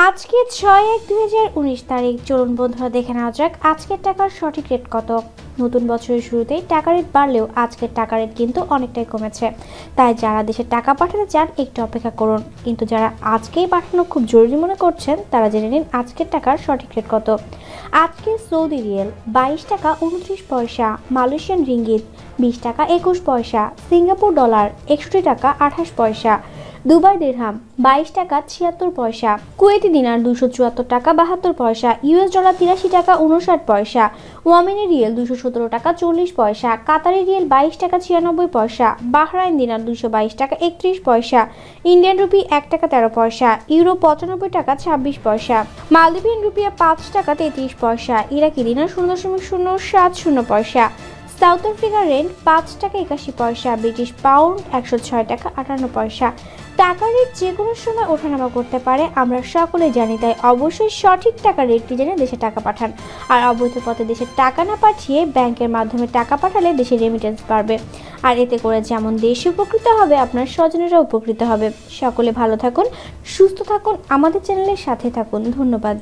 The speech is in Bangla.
আজকে ৬/১/২০১৯ তারিখ। চলুন বন্ধুরা দেখে নেওয়া যাক আজকের টাকার সঠিক রেট কত। নতুন বছরের শুরুতেই টাকা রেট বাড়লেও আজকের টাকা রেট কিন্তু অনেকটাই কমেছে। তাই যারা দেশে টাকা পাঠাতে চান একটু অপেক্ষা করুন, কিন্তু যারা আজকেই পাঠানো খুব জরুরি মনে করছেন তারা জেনে নিন আজকের টাকার সঠিক রেট কত। আজকে সৌদি রিয়েল 22 টাকা 29 পয়সা, মালয়েশিয়ান রিঙ্গিত 20 টাকা 21 পয়সা, সিঙ্গাপুর ডলার 61 টাকা 28 পয়সা, দুবাই দিরহাম 22 টাকা 76 পয়সা, কুয়েতি দিনার 274 টাকা 72 পয়সা, ইউএস ডলার 83 টাকা 59 পয়সা, ওয়ামেনি রিয়েল 217 টাকা 40 পয়সা, কাতারি রিয়েল 22 টাকা 96 পয়সা, বাহরাইন দিনার 222 টাকা 31 পয়সা, ইন্ডিয়ান রুপি 1 টাকা 13 পয়সা, ইউরো 95 টাকা 26 পয়সা, মালদ্বীপিয়ান রুপিয়া 5 টাকা 33 পয়সা, ইরাকি দিনার 0.070 পয়সা, সাউথ আফ্রিকার রেন্ট 5 টাকা 81 পয়সা, ব্রিটিশ পাউন্ড 106 টাকা 58 পয়সা। টাকার রেট যে কোনো সময় ওঠানামা করতে পারে, আমরা সকলেই জানি। তাই অবশ্যই সঠিক টাকার রেটটি জেনে দেশে টাকা পাঠান। আর অবৈধ পথে দেশে টাকা না পাঠিয়ে ব্যাংকের মাধ্যমে টাকা পাঠালে দেশে রেমিটেন্স বাড়বে। আর এতে করে যেমন দেশ উপকৃত হবে, আপনার স্বজনেরা উপকৃত হবে। সকলে ভালো থাকুন, সুস্থ থাকুন, আমাদের চ্যানেলের সাথে থাকুন। ধন্যবাদ।